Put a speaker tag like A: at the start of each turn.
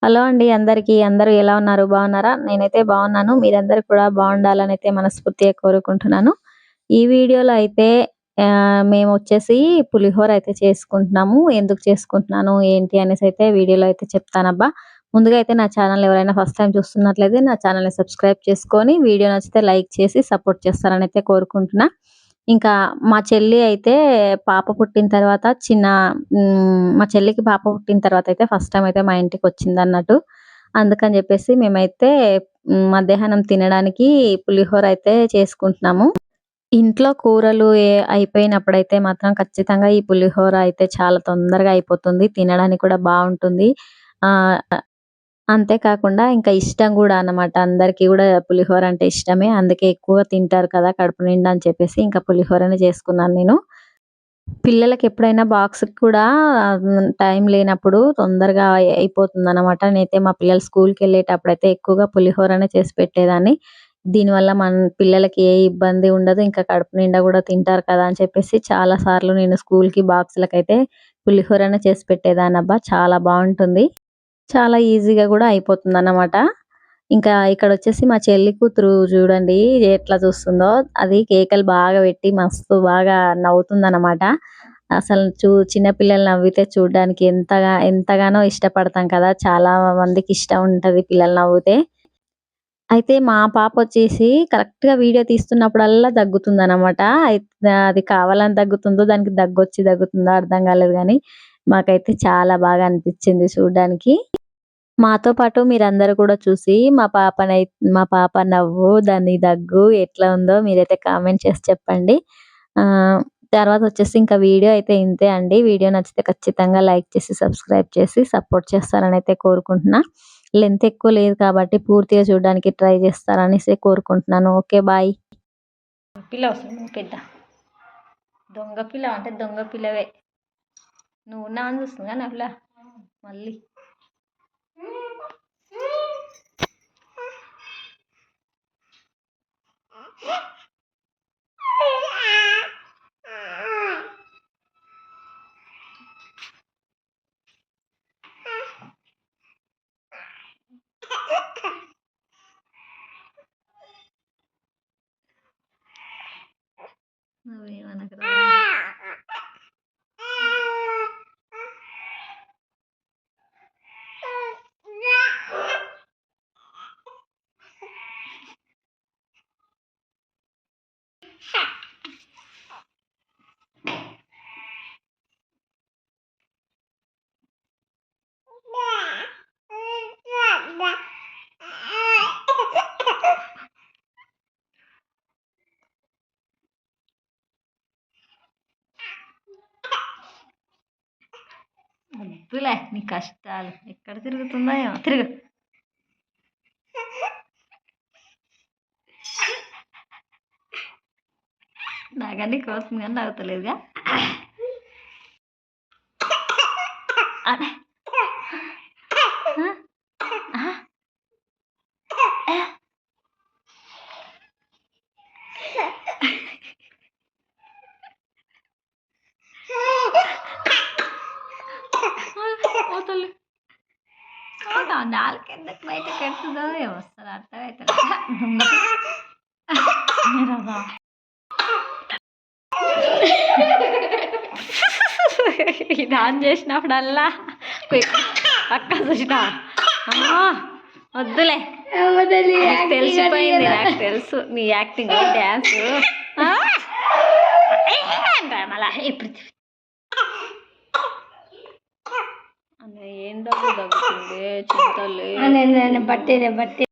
A: Hello అండి అందరికీ. అందరూ ఎలా ఉన్నారు? బాగున్నారా? నేనైతే బాగున్నాను. మీరందరూ కూడా బాగుండాలని అయితే మనస్ఫూర్తిగా కోరుకుంటున్నాను. ఈ వీడియోలో అయితే మేమొచ్చేసి పులిహోర అయితే చేసుకుంటున్నాము. ఎందుకు చేసుకుంటున్నాను, ఏంటి అనేసి అయితే వీడియోలో అయితే చెప్తానబ్బా. ముందుగా అయితే నా ఛానల్ ఎవరైనా ఫస్ట్ టైం చూస్తున్నట్లయితే నా ఛానల్‌ని సబ్స్క్రైబ్ చేసుకొని, వీడియో నచ్చితే లైక్ చేసి సపోర్ట్ చేస్తారని అయితే కోరుకుంటున్నా. ఇంకా మా చెల్లి అయితే పాప పుట్టిన తర్వాత మా చెల్లికి పాప పుట్టిన తర్వాత అయితే ఫస్ట్ టైమ్ అయితే మా ఇంటికొచ్చిందన్నట్టు. అందుకని జెప్పేసి మేమైతే మధ్యాహ్నం తినడానికి పులిహోర అయితే చేసుకుంటున్నాము. ఇంట్లో కూరలు అయిపోయినప్పుడైతే మాత్రం ఖచ్చితంగా ఈ పులిహోర అయితే చాలా తొందరగా అయిపోతుంది. తినడానికి కూడా బావుంటుంది. ఆహ్, అంతే కాకుండా ఇంకా ఇష్టం గూడా అన్నమాట. అందరికీ గూడా పులిహోర అంటే ఇష్టమే. అందుకే ఎక్కువ తింటారు కదా కడుపు నిండా అని చెప్పేసి ఇంకా పులిహోరనే చేసుకున్నాను నేను. పిల్లలకెప్పుడైనా బాక్స్‌కి కూడా టైం లేనప్పుడు తొందరగా అయిపోతుందనమాట. నేనైతే మా పిల్లలు స్కూల్‌కెళ్ళేటప్పుడైతే ఎక్కువగా పులిహోరనే చేసి పెట్టేదాన్ని. దీనివల్ల పిల్లలకి ఏ ఇబ్బంది ఉండదు. ఇంకా కడుపు నిండా గూడా తింటారు కదా అని చెప్పేసి చాలా సార్లు నేను స్కూల్‌కి బాక్స్‌లకైతే పులిహోరనే చేసి పెట్టేదాన్నబ్బా. చాలా బావుంటుంది. చాలా ఈజీగా గూడా అయిపోతుందన్నమాట. ఇంకా ఇక్కడొచ్చేసి మా చెల్లి కూతురు చూడండి ఎట్లా చూస్తుందో. అది కేకలు బాగా పెట్టి మస్తు బాగా నవ్వుతుందనమాట. అసలు చిన్న పిల్లలు నవ్వితే చూడ్డానికి ఎంతగానో ఇష్టపడతాం కదా! చాలా మందికి ఇష్టం ఉంటది పిల్లలు నవ్వితే. అయితే మా పాపొచ్చేసి కరెక్ట్‌గా వీడియో తీస్తున్నప్పుడల్లా దగ్గుతుందనమాట. అది కావాలని దగ్గుతుందో, దానికి దగ్గొచ్చి దగ్గుతుందో అర్థం కాలేదు గానీ, మాకైతే చాలా బాగా అనిపిచ్చింది చూడ్డానికి. మాతో పాటు మీరందరూ కూడా చూసి మా పాప నవ్వు, దాని దగ్గు ఎట్లా ఉందో మీరైతే కామెంట్ చేసి చెప్పండి. ఆహ్, తర్వాతొచ్చేసి ఇంకా వీడియో అయితే ఇంతే అండి. వీడియో నచ్చితే ఖచ్చితంగా లైక్ చేసి, సబ్స్క్రైబ్ చేసి సపోర్ట్ చేస్తారనైతే కోరుకుంటున్నా. లెంత్ ఎక్కువ లేదు కాబట్టి పూర్తిగా చూడడానికి ట్రై చేస్తారనేసి కోరుకుంటున్నాను. ఓకే. బాయ్. పిల్ల వస్తుంది పెద్ద. దొంగ పిల్ల అంటే దొంగ పిల్లవే. నువ్వు ఉన్నావని చూస్తుందిగా నా పిల్ల మళ్ళీ. నువ్వేమనకురా. వద్దులే నీ కష్టాలు. ఎక్కడ తిరుగుతుందో ఏమో. తిరుగు. నాకన్నీ కోస్తుంది కానీ తాగుతలేదుగా. అదే నాలుకెందుకు బయటకు ఎడుతుందో ఏమో వస్తుంది అర్థమవుతుంది. ఇది ఆన్ చేసినప్పుడల్లా పక్క చూసినా వద్దులే. తెలిసిపోయింది, నాకు తెలుసు నీ యాక్టింగ్ డ్యాన్స్ మళ్ళా ఇప్పుడు ఏందో దగ్గుతుంది చింతలే బట్టి